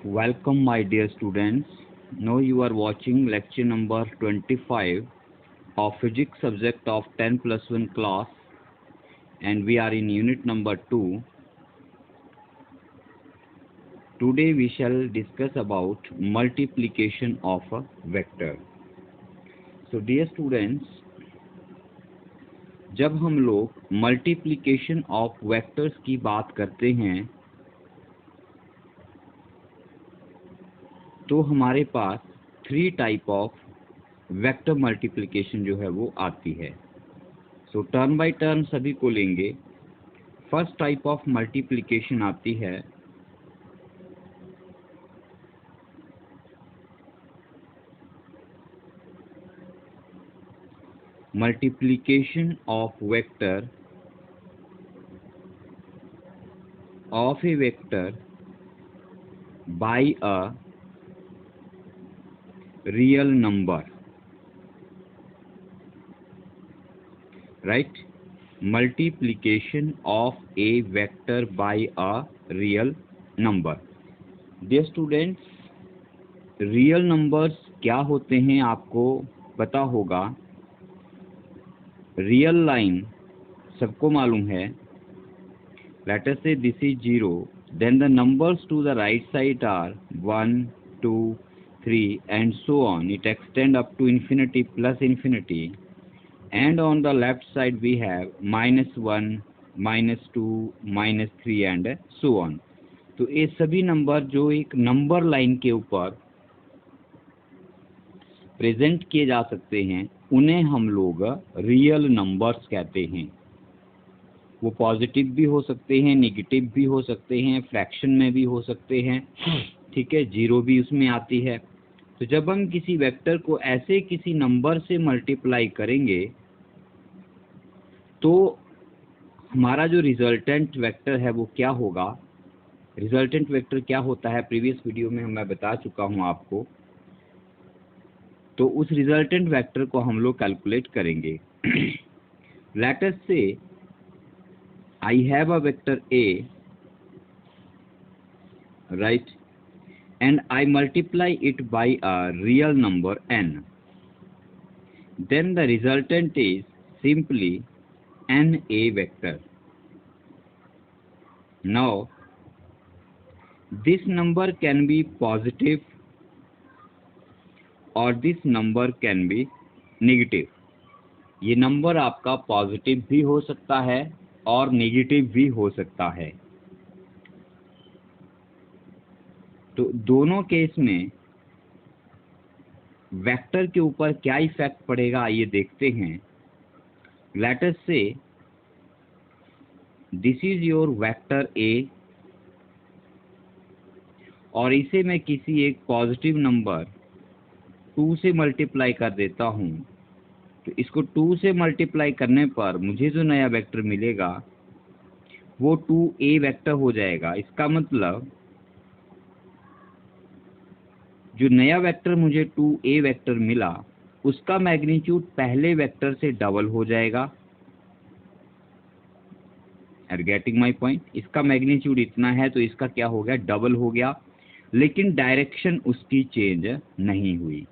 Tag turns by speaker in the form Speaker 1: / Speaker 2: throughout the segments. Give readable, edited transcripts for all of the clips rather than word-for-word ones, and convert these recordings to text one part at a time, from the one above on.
Speaker 1: Welcome, my dear students. Now you are watching lecture number 25 of physics subject of 10 plus 1 class, and we are in unit number 2. Today we shall discuss about multiplication of a vector. So dear students, जब हम लोग multiplication of vectors की बात करते हैं तो हमारे पास 3 type of vector multiplication जो है वो आती है। सो टर्न बाय टर्न सभी को लेंगे। फर्स्ट टाइप ऑफ मल्टीप्लिकेशन आती है multiplication of vector of a vector bye a real number, right? Multiplication of a vector by a real number. Dear students, real numbers क्या होते हैं आपको पता होगा। real line सबको मालूम है। let us say this is 0, then the numbers to the right side are 1, 2, 3 and so on. It extend up to infinity plus infinity, and on the left side we have -1, -2, -3 and so on. तो ये सभी number जो एक number line के ऊपर present किए जा सकते हैं उन्हें हम लोग रियल नंबर्स कहते हैं। वो पॉजिटिव भी हो सकते हैं, नेगेटिव भी हो सकते हैं, फ्रैक्शन में भी हो सकते हैं, ठीक है, जीरो भी उसमें आती है। तो जब हम किसी वेक्टर को ऐसे किसी नंबर से मल्टीप्लाई करेंगे तो हमारा जो रिजल्टेंट वेक्टर है वो क्या होगा। रिजल्टेंट वेक्टर क्या होता है प्रीवियस वीडियो में मैं बता चुका हूं आपको। तो उस रिजल्टेंट वेक्टर को हम लोग कैलकुलेट करेंगे। लेट अस से I have a vector A, right, and I multiply it by a real number n, then the resultant is simply NA vector. Now this number can be positive or this number can be negative. ये number आपका positive भी हो सकता है और negative भी हो सकता है। तो दोनों केस में वेक्टर के ऊपर क्या इफेक्ट पड़ेगा आइए देखते हैं। Late us say this is your vector A और इसे मैं किसी एक पॉजिटिव नंबर 2 से मल्टीप्लाई कर देता हूं। तो इसको 2 से मल्टीप्लाई करने पर मुझे जो नया वेक्टर मिलेगा वो 2a वेक्टर हो जाएगा। इसका मतलब जो नया वेक्टर मुझे 2a वेक्टर मिला उसका मैग्नीट्यूड पहले वेक्टर से डबल हो जाएगा। Are getting my point? इसका मैग्नीट्यूड इतना है तो इसका क्या हो गया, डबल हो गया, लेकिन डायरेक्शन उसकी चेंज नहीं हुई।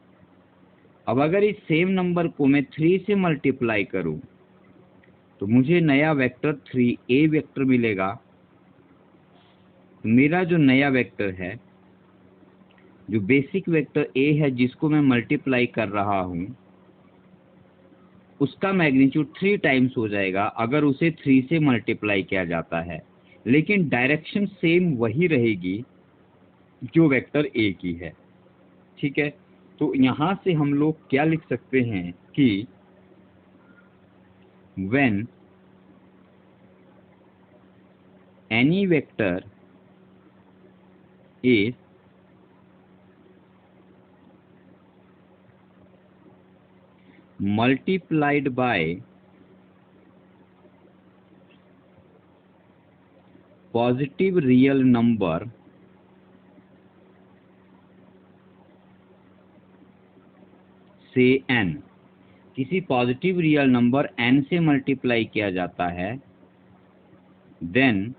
Speaker 1: अब अगर इस सेम नंबर को मैं 3 से मल्टीप्लाई करूं तो मुझे नया वेक्टर 3a वेक्टर मिलेगा। मेरा जो नया वेक्टर है, जो बेसिक वेक्टर a है जिसको मैं मल्टीप्लाई कर रहा हूं, उसका मैग्नीट्यूड 3 टाइम्स हो जाएगा अगर उसे 3 से मल्टीप्लाई किया जाता है, लेकिन डायरेक्शन सेम वही रहेगी जो वेक्टर a की है। ठीक है, तो यहां से हम लोग क्या लिख सकते हैं कि when any vector is multiplied by positive real number से n, किसी पॉजिटिव रियल नंबर n से मल्टीप्लाई किया जाता है, then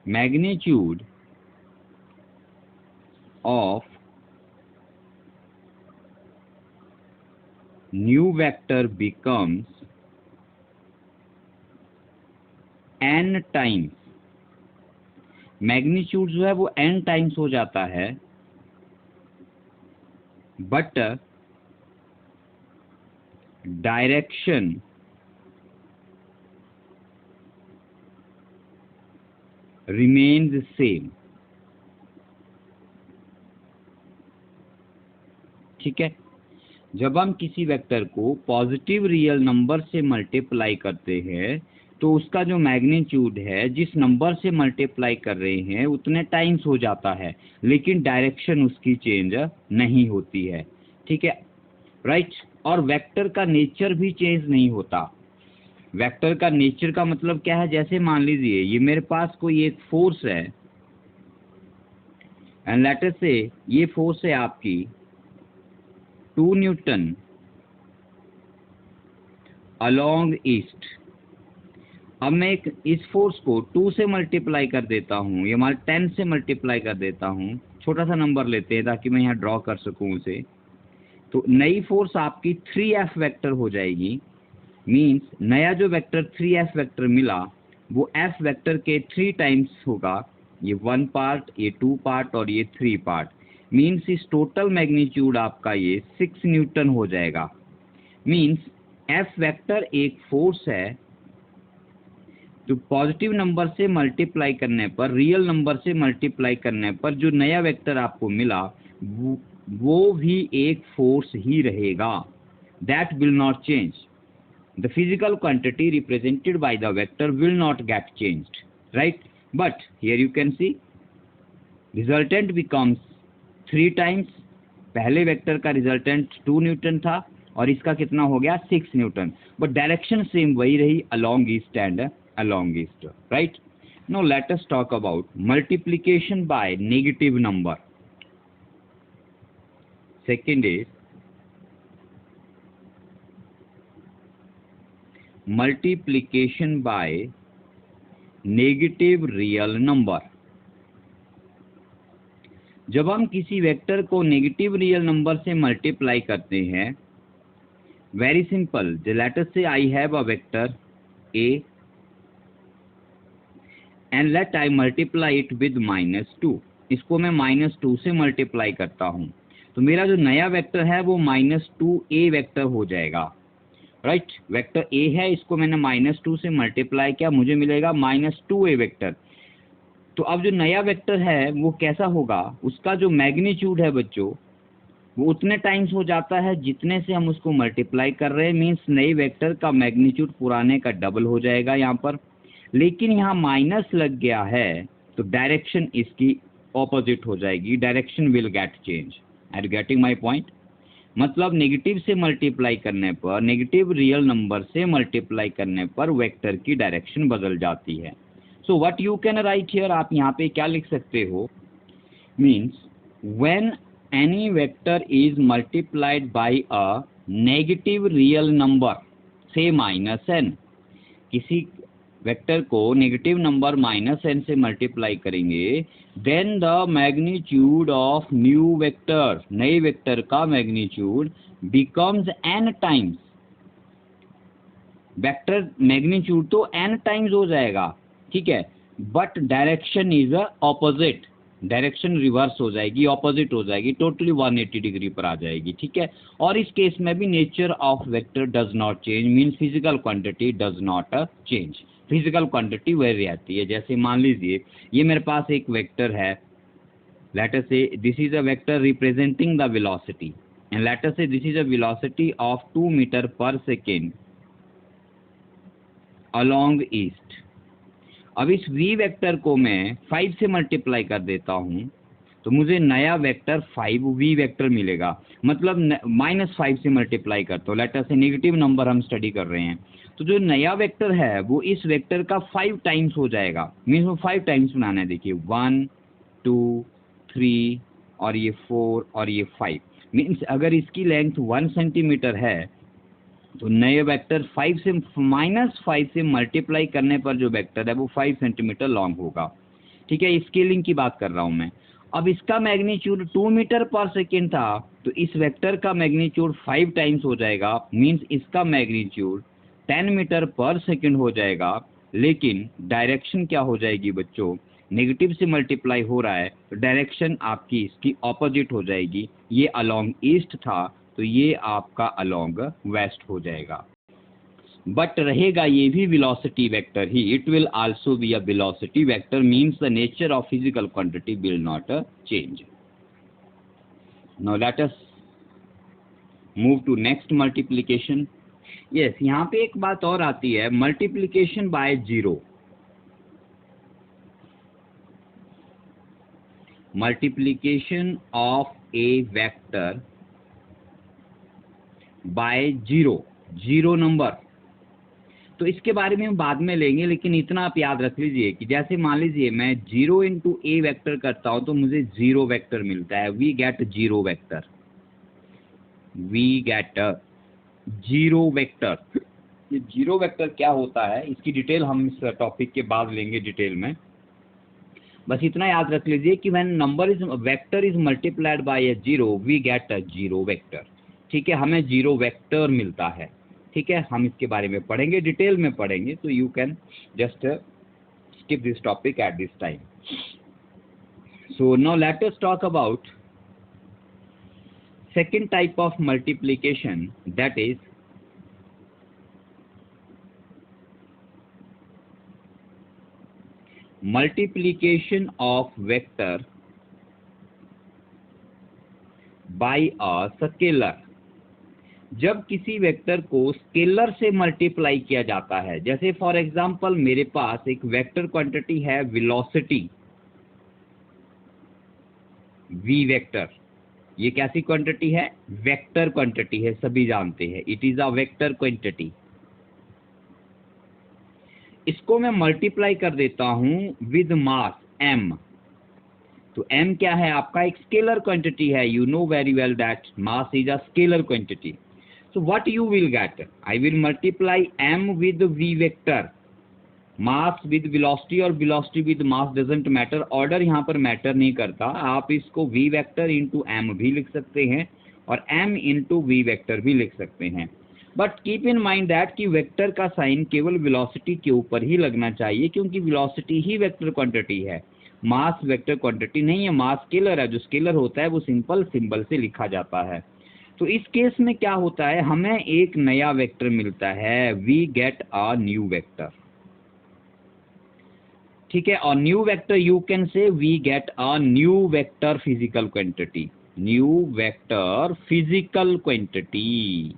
Speaker 1: magnitude of new vector becomes n times, magnitude जो है वो n टाइम्स हो जाता है, बट डायरेक्शन रिमेन्स सेम। ठीक है, जब हम किसी वेक्टर को पॉजिटिव रियल नंबर से मल्टीप्लाई करते हैं तो उसका जो मैग्नीट्यूड है जिस नंबर से मल्टीप्लाई कर रहे हैं उतने टाइम्स हो जाता है, लेकिन डायरेक्शन उसकी चेंज नहीं होती है। ठीक है, राइट। और वेक्टर का नेचर भी चेंज नहीं होता। वेक्टर का नेचर का मतलब क्या है, जैसे मान लीजिए ये मेरे पास कोई एक फोर्स है, एंड लेट अस से ये फोर्स है आपकी 2 न्यूटन अलोंग ईस्ट। अब मैं इस फोर्स को 2 से मल्टीप्लाई कर देता हूँ, ये मान 10 से मल्टीप्लाई कर देता हूँ, छोटा सा नंबर लेते हैं ताकि मैं यहाँ ड्रॉ कर सकूँ उसे। तो नई फोर्स आपकी 3f वेक्टर हो जाएगी। मीन्स नया जो वेक्टर 3f वेक्टर मिला वो f वेक्टर के 3 टाइम्स होगा, ये 1 पार्ट, ये 2 पार्ट और ये 3 पार्ट। मीन्स इस टोटल मैग्नीट्यूड आपका ये 6 न्यूटन हो जाएगा। मीन्स f वेक्टर एक फोर्स है, तो पॉजिटिव नंबर से मल्टीप्लाई करने पर, रियल नंबर से मल्टीप्लाई करने पर जो नया वेक्टर आपको मिला वो भी एक फोर्स ही रहेगा। That will not change. The physical quantity represented by the vector will not gate changed, right. But here you can see resultant becomes 3 times. पहले वेक्टर का रिजल्टेंट 2 न्यूटन था और इसका कितना हो गया 6 न्यूटन, बट डायरेक्शन सेम वही रही, along east and along east, right? Now let us talk about multiplication by negative number. Second is multiplication by negative real number. जब हम किसी वेक्टर को नेगेटिव रियल नंबर से मल्टीप्लाई करते हैं, very simple, late us से I have a vector a and let I multiply it with -2। इसको मैं -2 से मल्टीप्लाई करता हूँ, तो मेरा जो नया वेक्टर है वो -2a वेक्टर हो जाएगा, राइट। वेक्टर a है, इसको मैंने -2 से मल्टीप्लाई किया, मुझे मिलेगा -2a वेक्टर। तो अब जो नया वेक्टर है वो कैसा होगा, उसका जो मैग्नीट्यूड है बच्चों वो उतने टाइम्स हो जाता है जितने से हम उसको मल्टीप्लाई कर रहे हैं। मीन्स नए वेक्टर का मैग्नीट्यूड पुराने का डबल हो जाएगा यहाँ पर, लेकिन यहाँ माइनस लग गया है तो डायरेक्शन इसकी ऑपोजिट हो जाएगी, direction will get change. Are you getting my point? मतलब नेगेटिव से मल्टीप्लाई करने पर, नेगेटिव रियल नंबर से मल्टीप्लाई करने पर वेक्टर की डायरेक्शन बदल जाती है। So what you can write here, आप यहाँ पे क्या लिख सकते हो, means when any vector is multiplied by a negative real number से -n, किसी वेक्टर को नेगेटिव नंबर -n से मल्टीप्लाई करेंगे, then the magnitude of new vector, नए वेक्टर का magnitude becomes n times. Vector magnitude तो n टाइम्स हो जाएगा, ठीक है, but direction is opposite, direction reverse हो जाएगी, ऑपोजिट हो जाएगी, टोटली 180 डिग्री पर आ जाएगी, ठीक है। और इस केस में भी nature of vector does not change, means physical quantity does not change, physical quantity वही रहती है। जैसे मान लीजिए ये मेरे पास एक वेक्टर है, let us say this is a vector representing the velocity, and let us say this is a velocity of 2 metre पर सेकेंड अलोंग ईस्ट। अब इस v वेक्टर को मैं 5 से मल्टीप्लाई कर देता हूं तो मुझे नया वेक्टर 5v वेक्टर मिलेगा। मतलब -5 से मल्टीप्लाई करता हूँ, लेट अस से नेगेटिव नंबर हम स्टडी कर रहे हैं, तो जो नया वेक्टर है वो इस वेक्टर का 5 टाइम्स हो जाएगा। मीन्स वो 5 टाइम्स बनाना है, देखिए 1 2 3 और ये 4 और ये 5। मीन्स अगर इसकी लेंथ 1 सेंटीमीटर है तो नए वेक्टर 5 से -5 से मल्टीप्लाई करने पर जो वेक्टर है वो 5 सेंटीमीटर लॉन्ग होगा। ठीक है, स्केलिंग की बात कर रहा हूं मैं। अब इसका मैग्नीट्यूड 2 मीटर पर सेकेंड था, तो इस वेक्टर का मैग्नीट्यूड 5 टाइम्स हो जाएगा, मीन्स इसका मैग्नीट्यूड 10 मीटर पर सेकेंड हो जाएगा। लेकिन डायरेक्शन क्या हो जाएगी बच्चों, नेगेटिव से मल्टीप्लाई हो रहा है तो डायरेक्शन आपकी इसकी ऑपोजिट हो जाएगी। ये अलोंग ईस्ट था तो ये आपका अलोंग वेस्ट हो जाएगा। बट रहेगा ये भी वेलोसिटी वेक्टर ही, it will also be a velocity vector, means the nature of physical quantity will not change. Now let us move to next multiplication. Yes, यहाँ पे एक बात और आती है, multiplication by zero. Multiplication of a vector by zero, zero number. तो इसके बारे में हम बाद में लेंगे, लेकिन इतना आप याद रख लीजिए कि जैसे मान लीजिए मैं 0 इंटू ए वेक्टर करता हूं तो मुझे 0 वेक्टर मिलता है, we get 0 vector, we get 0 vector. ये 0 वेक्टर क्या होता है इसकी डिटेल हम इस टॉपिक के बाद लेंगे डिटेल में। बस इतना याद रख लीजिए कि when number is vector is multiplied by 0 we get 0 vector. ठीक है, हमें 0 वेक्टर मिलता है। ठीक है, हम इसके बारे में पढ़ेंगे, डिटेल में पढ़ेंगे, तो you can just skip this topic at this time. So now let us talk about second type of multiplication, that is multiplication of vector by a scalar। जब किसी वेक्टर को स्केलर से मल्टीप्लाई किया जाता है, जैसे फॉर एग्जांपल मेरे पास एक वेक्टर क्वांटिटी है वेलोसिटी, वी वेक्टर। ये कैसी क्वांटिटी है, वेक्टर क्वांटिटी है, सभी जानते हैं, it is a vector quantity. इसको मैं मल्टीप्लाई कर देता हूं विद मास m। तो m क्या है आपका, एक स्केलर क्वांटिटी है, you know very well that mass is a scalar quantity. So what you will get? I will multiply m with v vector, mass with velocity और velocity with mass doesn't matter, order यहाँ पर matter नहीं करता। आप इसको v vector into m भी लिख सकते हैं और m into v vector भी लिख सकते हैं। But keep in mind that कि वेक्टर का साइन केवल वेलोसिटी के ऊपर ही लगना चाहिए, क्योंकि वेलोसिटी ही वेक्टर क्वांटिटी है, मास वेक्टर क्वांटिटी नहीं है। मास स्केलर है, जो स्केलर होता है वो सिंपल सिंबल से लिखा जाता है। तो इस केस में क्या होता है, हमें एक नया वेक्टर मिलता है, we get a new vector. ठीक है, और new vector you can say we get a new vector physical quantity, new vector physical quantity.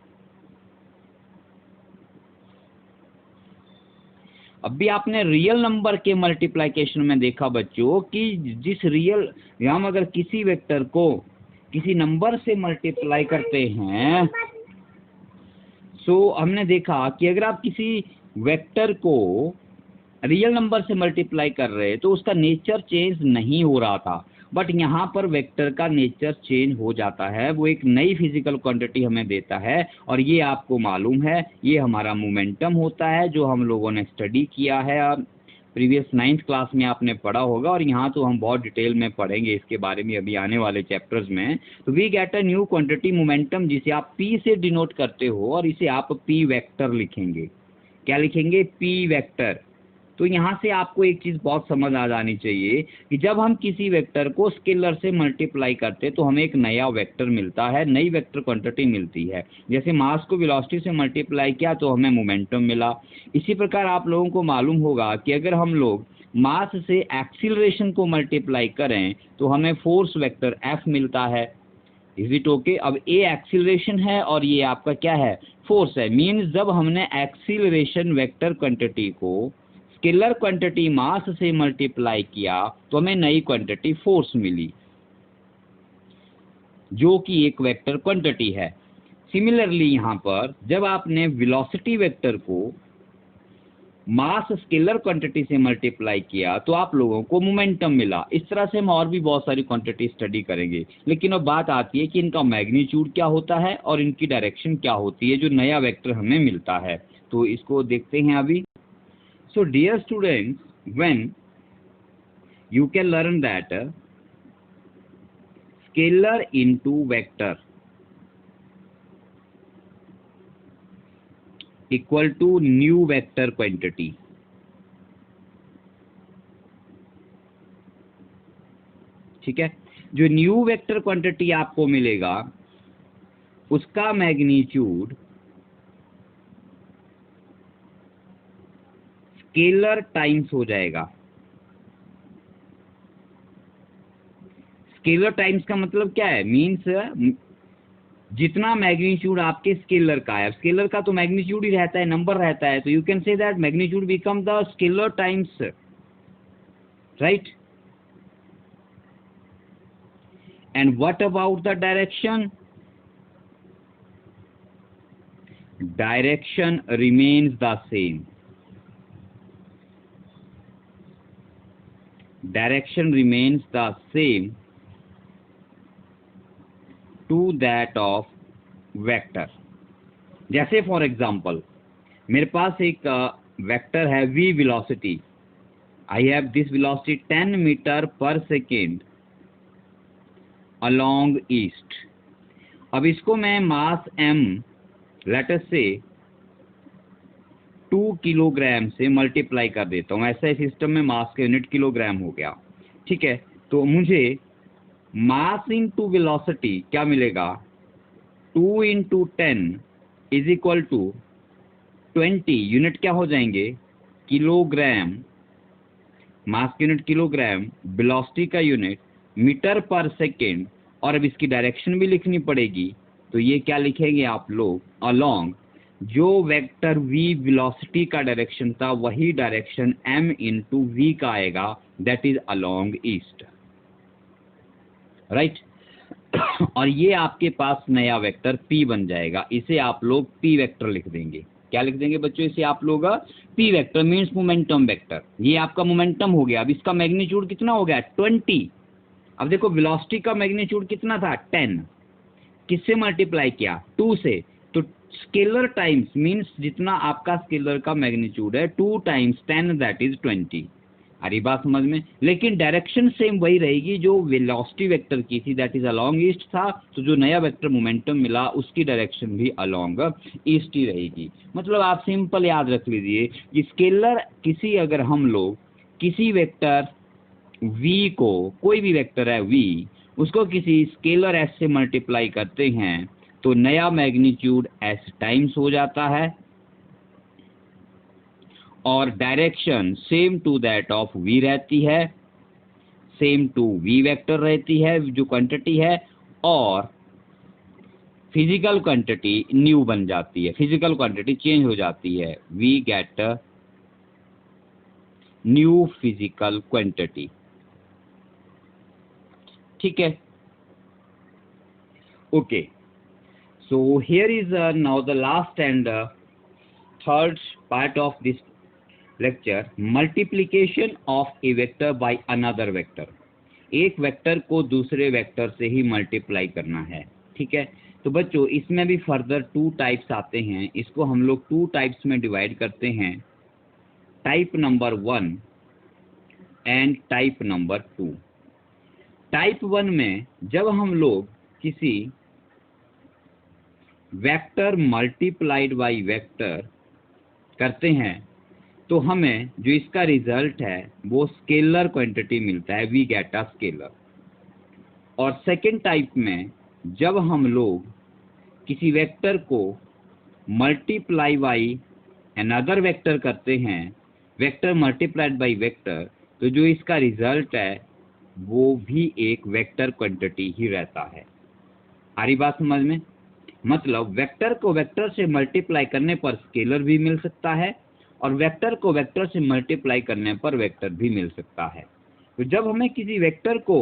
Speaker 1: अभी आपने रियल नंबर के मल्टीप्लिकेशन में देखा बच्चों कि जिस रियल, हम अगर किसी वेक्टर को किसी नंबर से मल्टीप्लाई करते हैं, सो हमने देखा कि अगर आप किसी वेक्टर को रियल नंबर से मल्टीप्लाई कर रहे तो उसका नेचर चेंज नहीं हो रहा था, बट यहाँ पर वेक्टर का नेचर चेंज हो जाता है, वो एक नई फिजिकल क्वांटिटी हमें देता है। और ये आपको मालूम है, ये हमारा मोमेंटम होता है, जो हम लोगों ने स्टडी किया है, प्रीवियस 9th क्लास में आपने पढ़ा होगा, और यहाँ तो हम बहुत डिटेल में पढ़ेंगे इसके बारे में अभी आने वाले चैप्टर्स में। तो we get a new quantity momentum, जिसे आप P से डिनोट करते हो, और इसे आप P वेक्टर लिखेंगे। क्या लिखेंगे, P वेक्टर। तो यहाँ से आपको एक चीज़ बहुत समझ आ जानी चाहिए कि जब हम किसी वेक्टर को स्केलर से मल्टीप्लाई करते तो हमें एक नया वेक्टर मिलता है, नई वेक्टर क्वांटिटी मिलती है। जैसे मास को वेलोसिटी से मल्टीप्लाई किया तो हमें मोमेंटम मिला। इसी प्रकार आप लोगों को मालूम होगा कि अगर हम लोग मास से एक्सीलरेशन को मल्टीप्लाई करें तो हमें फोर्स वेक्टर F मिलता है। Is it okay? अब ए एक्सीलरेशन है और ये आपका क्या है, फोर्स है। मीन्स जब हमने एक्सीलरेशन वेक्टर क्वांटिटी को स्केलर क्वांटिटी मास से मल्टीप्लाई किया तो हमें नई क्वांटिटी फोर्स मिली, जो कि एक वेक्टर क्वांटिटी है। सिमिलरली यहाँ पर जब आपने वेलोसिटी वेक्टर को मास स्केलर क्वांटिटी से मल्टीप्लाई किया तो आप लोगों को मोमेंटम मिला। इस तरह से हम और भी बहुत सारी क्वांटिटी स्टडी करेंगे, लेकिन अब बात आती है कि इनका मैग्नीट्यूड क्या होता है और इनकी डायरेक्शन क्या होती है, जो नया वेक्टर हमें मिलता है। तो इसको देखते हैं अभी। So dear students, when you can learn that scalar into vector equal to new vector quantity. ठीक है, जो न्यू वेक्टर क्वांटिटी आपको मिलेगा उसका मैग्नीट्यूड स्केलर टाइम्स हो जाएगा। स्केलर टाइम्स का मतलब क्या है? मीन्स जितना मैग्नीट्यूड आपके स्केलर का है, स्केलर का तो मैग्नीट्यूड ही रहता है, नंबर रहता है, तो you can say that magnitude become the scalar times, right? And what about the direction? Direction remains the same. Direction remains the same to that of vector. जैसे फॉर एग्जाम्पल मेरे पास एक vector है v velocity. I have this velocity 10 meter per second along east. अब इसको मैं मास m late us से 2 kilogram से multiply कर देता हूँ। ऐसा सिस्टम में मास का यूनिट किलोग्राम हो गया, ठीक है? तो मुझे मास इनटू वेलोसिटी क्या मिलेगा? 2 into 10 is equal to 20। Unit क्या हो जाएंगे? किलोग्राम। मास का यूनिट किलोग्राम, वेलोसिटी का यूनिट मीटर पर सेकेंड, और अब इसकी डायरेक्शन भी लिखनी पड़ेगी। तो ये क्या लिखेंगे आप लोग? अलोंग। जो वेक्टर v वेलोसिटी का डायरेक्शन था वही डायरेक्शन m इंटू v का आएगा, that is along east, right? और ये आपके पास नया वेक्टर p बन जाएगा। इसे आप लोग p वेक्टर लिख देंगे। क्या लिख देंगे बच्चों? इसे आप लोग p vector means momentum vector. ये आपका मोमेंटम हो गया। अब इसका मैग्नीट्यूड कितना हो गया? 20। अब देखो वेलोसिटी का मैग्नीट्यूड कितना था? 10। किससे मल्टीप्लाई किया? 2 से। तो स्केलर टाइम्स मीन्स जितना आपका स्केलर का मैग्नीट्यूड है 2 टाइम्स 10 दैट इज 20। अरे बात समझ में? लेकिन डायरेक्शन सेम वही रहेगी जो वेलोसिटी वेक्टर की थी, दैट इज अलोंग ईस्ट था। तो जो नया वेक्टर मोमेंटम मिला उसकी डायरेक्शन भी अलोंग ईस्ट ही रहेगी। मतलब आप सिंपल याद रख लीजिए कि स्केलर किसी, अगर हम लोग किसी वेक्टर v को, कोई भी वेक्टर है v, उसको किसी स्केलर s से मल्टीप्लाई करते हैं तो नया मैग्नीट्यूड s टाइम्स हो जाता है और direction same to that of v रहती है, सेम टू v वेक्टर रहती है जो क्वांटिटी है, और फिजिकल क्वांटिटी न्यू बन जाती है, फिजिकल क्वांटिटी चेंज हो जाती है। We get new physical quantity, ठीक है? Okay, so here is now the last and third part of this lecture, multiplication of a vector by another vector. एक vector को दूसरे वेक्टर से ही मल्टीप्लाई करना है, ठीक है? तो बच्चों इसमें भी फर्दर 2 टाइप्स आते हैं। इसको हम लोग 2 टाइप्स में डिवाइड करते हैं, type number 1 and type number 2। Type 1 में जब हम लोग किसी वेक्टर मल्टीप्लाइड बाय वेक्टर करते हैं तो हमें जो इसका रिजल्ट है वो स्केलर क्वांटिटी मिलता है, वी गेट अ स्केलर। और सेकेंड टाइप में जब हम लोग किसी वेक्टर को मल्टीप्लाई बाय अनदर वेक्टर करते हैं, वेक्टर मल्टीप्लाइड बाय वेक्टर, तो जो इसका रिजल्ट है वो भी एक वेक्टर क्वांटिटी ही रहता है। आ रही बात समझ में? मतलब वेक्टर को वेक्टर से मल्टीप्लाई करने पर स्केलर भी मिल सकता है और वेक्टर को वेक्टर से मल्टीप्लाई करने पर वेक्टर भी मिल सकता है। तो जब हमें किसी वेक्टर को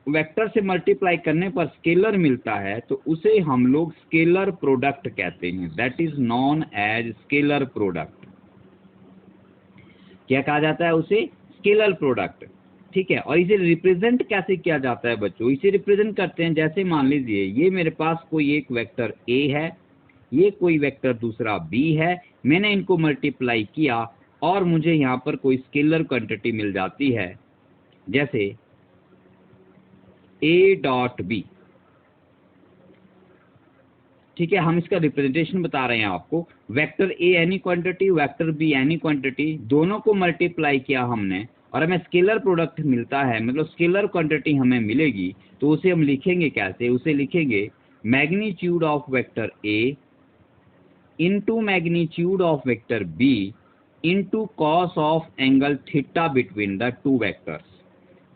Speaker 1: वेक्टर से मल्टीप्लाई करने पर स्केलर मिलता है तो उसे हम लोग स्केलर प्रोडक्ट कहते हैं, that is known as scalar product. क्या कहा जाता है उसे? स्केलर प्रोडक्ट, ठीक है? और इसे रिप्रेजेंट कैसे किया जाता है बच्चों? इसे रिप्रेजेंट करते हैं, जैसे मान लीजिए ये मेरे पास कोई एक वेक्टर a है, ये कोई वेक्टर दूसरा b है, मैंने इनको मल्टीप्लाई किया और मुझे यहाँ पर कोई स्केलर क्वांटिटी मिल जाती है, जैसे ए डॉट बी, ठीक है, हम इसका रिप्रेजेंटेशन बता रहे हैं आपको। Vector A any quantity, vector be any quantity, दोनों को मल्टीप्लाई किया हमने और हमें स्केलर प्रोडक्ट मिलता है, मतलब स्केलर क्वांटिटी हमें मिलेगी, तो उसे हम लिखेंगे कैसे? उसे लिखेंगे magnitude of vector A into magnitude of vector B into cos of angle theta between the two vectors,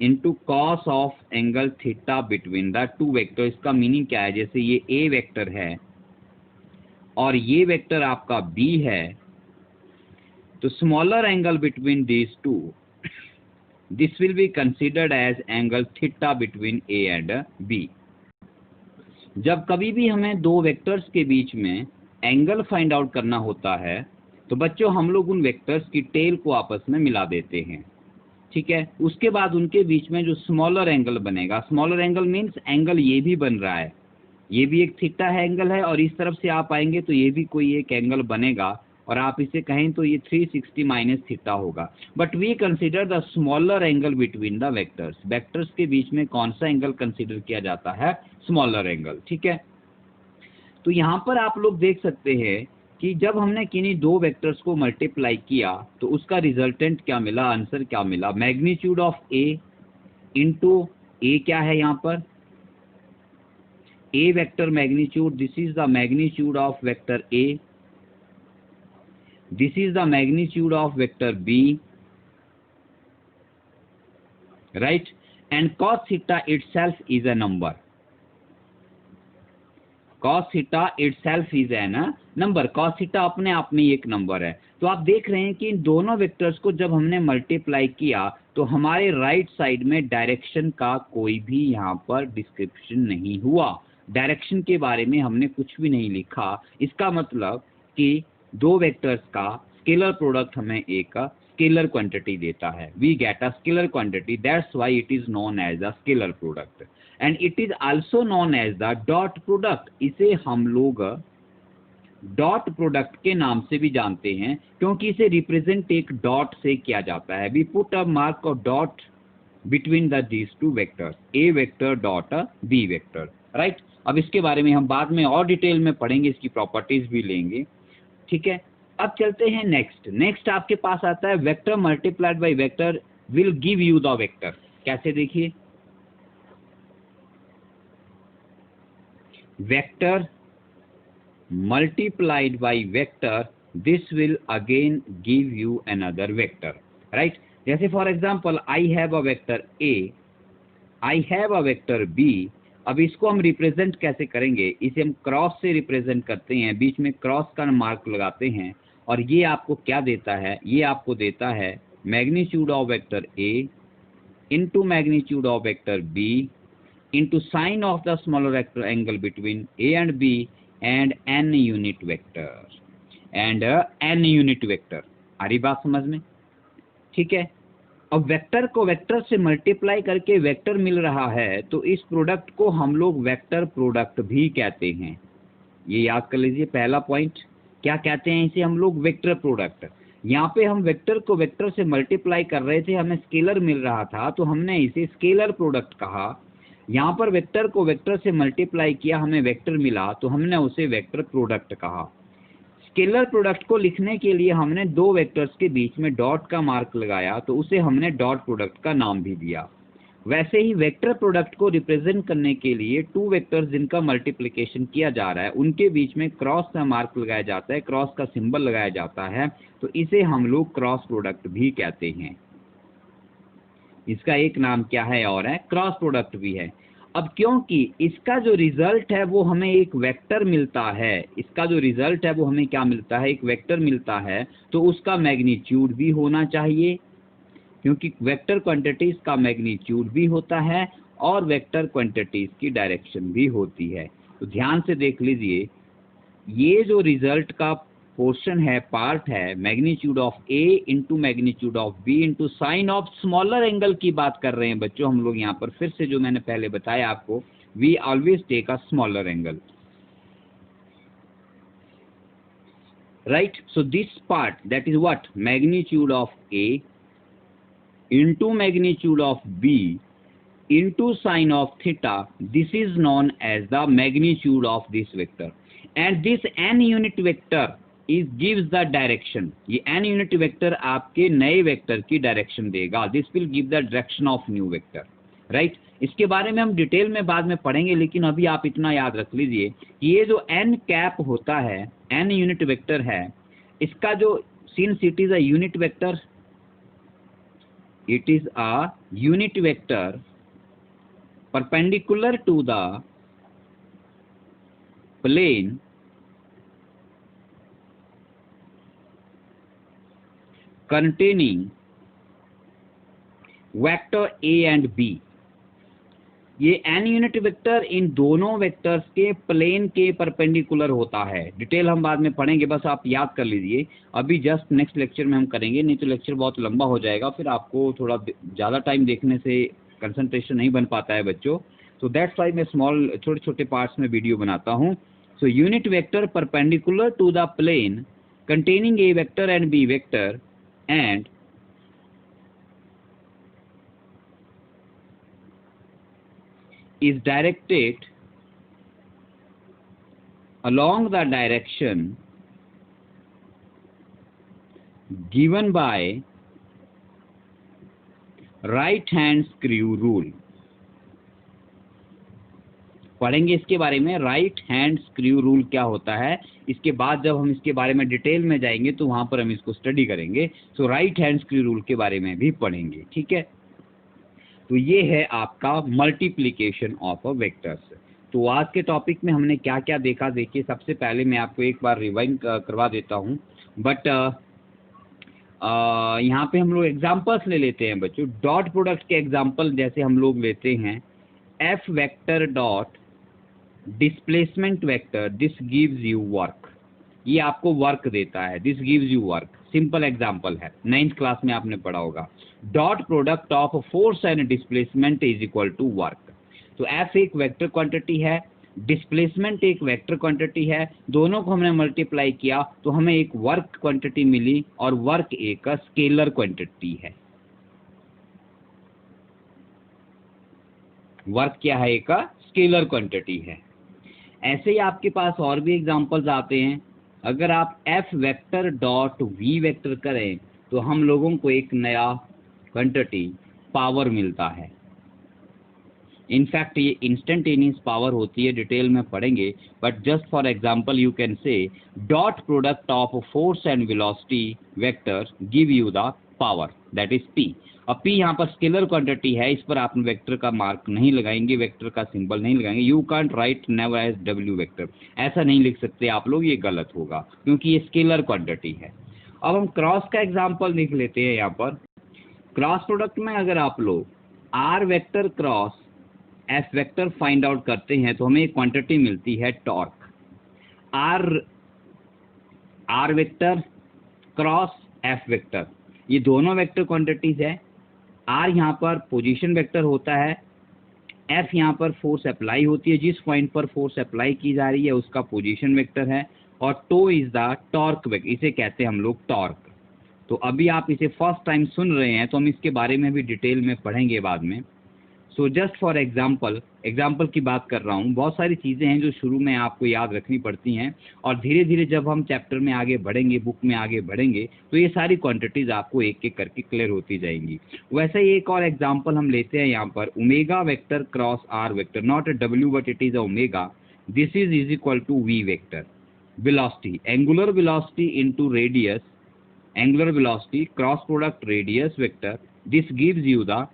Speaker 1: into cos of angle theta between the two vector. इसका मीनिंग क्या है? जैसे ये ए वेक्टर है और ये वेक्टर आपका बी है, तो smaller angle between these two, this will be considered as angle theta between A and B. जब कभी भी हमें दो वेक्टर्स के बीच में एंगल फाइंड आउट करना होता है, तो बच्चों हम लोग उन वेक्टर्स की टेल को आपस में मिला देते हैं, ठीक है। उसके बाद उनके बीच में जो स्मॉलर एंगल बनेगा, स्मॉलर एंगल मीन्स एंगल ये भी बन रहा है, ये भी एक थीटा है एंगल है, और इस तरफ से आप आएंगे तो ये भी कोई एक एंगल बनेगा, और आप इसे कहें तो ये 360 माइनस थीटा होगा। But we consider the smaller angle between the vectors, vectors के बीच में कौन सा एंगल कंसिडर किया जाता है? स्मॉलर एंगल, ठीक है। तो यहाँ पर आप लोग देख सकते हैं कि जब हमने किन्हीं दो वेक्टर्स को मल्टीप्लाई किया तो उसका रिजल्टेंट क्या मिला, आंसर क्या मिला? Magnitude of A into A क्या है यहाँ पर? A vector magnitude, this is the magnitude of vector A, this is the magnitude of vector B, right, and cos theta itself is a number, cos theta itself is a number, cos theta अपने आप में एक number है। तो आप देख रहे हैं कि इन दोनों वेक्टर्स को जब हमने मल्टीप्लाई किया तो हमारे राइट साइड में डायरेक्शन का कोई भी यहाँ पर डिस्क्रिप्शन नहीं हुआ, डायरेक्शन के बारे में हमने कुछ भी नहीं लिखा। इसका मतलब कि दो वेक्टर्स का स्केलर प्रोडक्ट हमें एक स्केलर क्वांटिटी देता है, we get a scalar quantity, that's why it is known as a scalar product, and it is also known as the dot product. इसे हम लोग डॉट प्रोडक्ट के नाम से भी जानते हैं, क्योंकि इसे रिप्रेजेंट एक डॉट से किया जाता है। We put a mark of dot between the these two vectors, A vector dot B vector, right. अब इसके बारे में हम बाद में और डिटेल में पढ़ेंगे, इसकी प्रॉपर्टीज भी लेंगे, ठीक है। अब चलते हैं नेक्स्ट। नेक्स्ट आपके पास आता है vector multiplied by vector will give you the vector. कैसे? देखिए, vector multiplied by vector, this will again give you another vector, right? जैसे for example I have a vector A, I have a vector B। अब इसको हम represent कैसे करेंगे? इसे हम क्रॉस से रिप्रेजेंट करते हैं, बीच में क्रॉस का मार्क लगाते हैं, और ये आपको क्या देता है? ये आपको देता है magnitude of vector A into magnitude of vector B into sine of the smaller angle between A and B and n unit vector, and n unit vector। आ रही बात समझ में? ठीक है। अब वेक्टर को वेक्टर से मल्टीप्लाई करके वेक्टर मिल रहा है, तो इस प्रोडक्ट को हम लोग वेक्टर प्रोडक्ट भी कहते हैं। ये याद कर लीजिए, पहला पॉइंट क्या कहते हैं इसे? हम लोग वेक्टर प्रोडक्ट। यहाँ पे हम वेक्टर को वेक्टर से मल्टीप्लाई कर रहे थे, हमें स्केलर मिल रहा था, तो हमने इसे स्केलर प्रोडक्ट कहा। यहाँ पर वेक्टर को वेक्टर से मल्टीप्लाई किया, हमें वेक्टर मिला, तो हमने उसे वेक्टर प्रोडक्ट कहा। स्केलर प्रोडक्ट को लिखने के लिए हमने दो वेक्टर्स के बीच में डॉट का मार्क लगाया, तो उसे हमने डॉट प्रोडक्ट का नाम भी दिया। वैसे ही वेक्टर प्रोडक्ट को रिप्रेजेंट करने के लिए टू वेक्टर्स जिनका मल्टीप्लिकेशन किया जा रहा है, उनके बीच में क्रॉस का मार्क लगाया जाता है, क्रॉस का सिंबल लगाया जाता है, तो इसे हम लोग क्रॉस प्रोडक्ट भी कहते हैं। इसका एक नाम क्या है और है? क्रॉस प्रोडक्ट भी है। अब क्योंकि इसका जो रिजल्ट है वो हमें एक वेक्टर मिलता है, इसका जो रिजल्ट है वो हमें क्या मिलता है? एक वेक्टर मिलता है, तो उसका मैग्नीट्यूड भी होना चाहिए, क्योंकि वेक्टर क्वांटिटीज का मैग्नीट्यूड भी होता है और वेक्टर क्वांटिटीज की डायरेक्शन भी होती है। तो ध्यान से देख लीजिए, ये जो रिजल्ट का पोर्शन है, पार्ट है, magnitude of A into magnitude of B into sine of smaller angle की बात कर रहे हैं बच्चों हम लोग। यहाँ पर फिर से जो मैंने पहले बताया आपको, we always take a smaller angle, right. So this part, that is what? Magnitude of A into magnitude of b into sine of theta, this is known as the magnitude of this vector. And this n unit vector is gives the direction. ये n unit vector आपके नए vector की direction देगा. This will give the direction of new vector, right? इसके बारे में हम detail में बाद में पढ़ेंगे, लेकिन अभी आप इतना याद रख लीजिए कि ये जो n कैप होता है, n यूनिट वेक्टर है, इसका जो since it is a unit vector, it is a unit vector perpendicular to the plane containing vector A and B. ये n यूनिट वेक्टर इन दोनों वेक्टर्स के प्लेन के परपेंडिकुलर होता है. डिटेल हम बाद में पढ़ेंगे, बस आप याद कर लीजिए. अभी जस्ट नेक्स्ट लेक्चर में हम करेंगे, नहीं तो लेक्चर बहुत लंबा हो जाएगा, फिर आपको थोड़ा ज़्यादा टाइम देखने से कंसंट्रेशन नहीं बन पाता है बच्चों. तो दैट्स वाई मैं स्मॉल छोटे छोटे पार्ट्स में वीडियो बनाता हूँ. So unit vector perpendicular to the plane containing A vector and B vector and is directed along the direction given by right hand screw rule. पढ़ेंगे इसके बारे में राइट हैंड स्क्रू रूल क्या होता है. इसके बाद जब हम इसके बारे में डिटेल में जाएंगे तो वहां पर हम इसको स्टडी करेंगे. सो राइट हैंड स्क्रू रूल के बारे में भी पढ़ेंगे, ठीक है. तो ये है आपका मल्टीप्लिकेशन ऑफ अ वेक्टर्स. तो आज के टॉपिक में हमने क्या क्या देखा, देखिए सबसे पहले मैं आपको एक बार रिवाइंड करवा देता हूँ. बट यहाँ पे हम लोग एग्जांपल्स ले लेते हैं बच्चों. डॉट प्रोडक्ट के एग्जांपल जैसे हम लोग लेते हैं F vector dot displacement vector, this gives you work. ये आपको वर्क देता है, this gives you work. Simple example है, 9th क्लास में आपने पढ़ा होगा. Dot product of force and displacement is equal to work. तो एफ एक वेक्टर क्वांटिटी है, डिस्प्लेसमेंट एक वेक्टर क्वांटिटी है, दोनों को हमने मल्टीप्लाई किया तो हमें एक वर्क क्वांटिटी मिली, और वर्क एक स्केलर क्वांटिटी है. वर्क क्या है, एक स्केलर क्वांटिटी है. ऐसे ही आपके पास और भी एग्जांपल्स आते हैं. अगर आप F vector dot V vector करें तो हम लोगों को एक नया क्वांटिटी पावर मिलता है. इनफैक्ट ये इंस्टेंटेनियस पावर होती है, डिटेल में पढ़ेंगे. But just for example you can से dot product of force and velocity vector give you the power, that is P. अब पी यहाँ पर स्केलर क्वांटिटी है, इस पर आप वेक्टर का मार्क नहीं लगाएंगे, वेक्टर का सिंबल नहीं लगाएंगे. You can't write never as W vector, ऐसा नहीं लिख सकते आप लोग, ये गलत होगा क्योंकि ये स्केलर क्वांटिटी है. अब हम क्रॉस का एग्जांपल लिख लेते हैं. यहाँ पर क्रॉस प्रोडक्ट में अगर आप लोग R vector cross F vector find out करते हैं तो हमें एक क्वांटिटी मिलती है torque. R vector cross F vector, ये दोनों वेक्टर क्वांटिटीज है. आर यहाँ पर पोजीशन वेक्टर होता है, एफ यहाँ पर फोर्स अप्लाई होती है, जिस पॉइंट पर फोर्स अप्लाई की जा रही है उसका पोजीशन वेक्टर है, और tau is the torque vector, इसे कहते हैं हम लोग टॉर्क. तो अभी आप इसे फर्स्ट टाइम सुन रहे हैं तो हम इसके बारे में भी डिटेल में पढ़ेंगे बाद में. सो जस्ट फॉर एग्जाम्पल की बात कर रहा हूँ. बहुत सारी चीज़ें हैं जो शुरू में आपको याद रखनी पड़ती हैं, और धीरे धीरे जब हम चैप्टर में आगे बढ़ेंगे, बुक में आगे बढ़ेंगे, तो ये सारी क्वांटिटीज़ आपको एक एक करके क्लियर होती जाएंगी. वैसे ही एक और एग्जाम्पल हम लेते हैं यहाँ पर omega vector cross R vector, not a W but it is a omega. This is equal to V vector. Velocity, angular velocity into radius, angular velocity cross product radius vector, this gives you the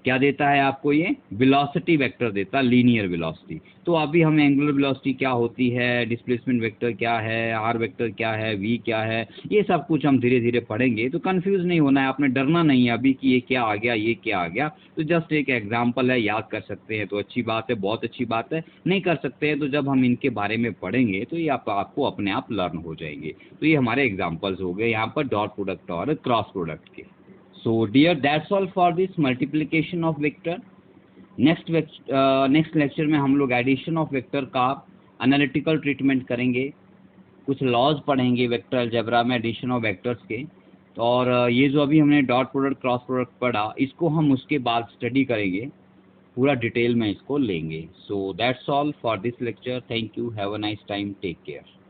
Speaker 1: क्या देता है आपको, ये velocity vector देता है, linear velocity. तो अभी हम एंगुलर वेलोसिटी क्या होती है, डिस्प्लेसमेंट वेक्टर क्या है, आर वेक्टर क्या है, वी क्या है, ये सब कुछ हम धीरे धीरे पढ़ेंगे. तो कंफ्यूज नहीं होना है, आपने डरना नहीं है अभी कि ये क्या आ गया, ये क्या आ गया. तो जस्ट एक एग्जाम्पल है, याद कर सकते हैं तो अच्छी बात है, बहुत अच्छी बात है. नहीं कर सकते हैं तो जब हम इनके बारे में पढ़ेंगे तो ये आपको अपने आप लर्न हो जाएंगे. तो ये हमारे एग्जाम्पल्स हो गए यहाँ पर डॉट प्रोडक्ट और क्रॉस प्रोडक्ट के. So dear, that's all for this multiplication of vector. Next lecture में हम लोग एडिशन ऑफ वेक्टर का एनालिटिकल ट्रीटमेंट करेंगे, कुछ लॉज पढ़ेंगे वेक्टर अलजेब्रा में एडिशन ऑफ वेक्टर्स के. और ये जो अभी हमने डॉट प्रोडक्ट क्रॉस प्रोडक्ट पढ़ा, इसको हम उसके बाद स्टडी करेंगे, पूरा डिटेल में इसको लेंगे. So that's all for this lecture. Thank you. Have a nice time. Take care.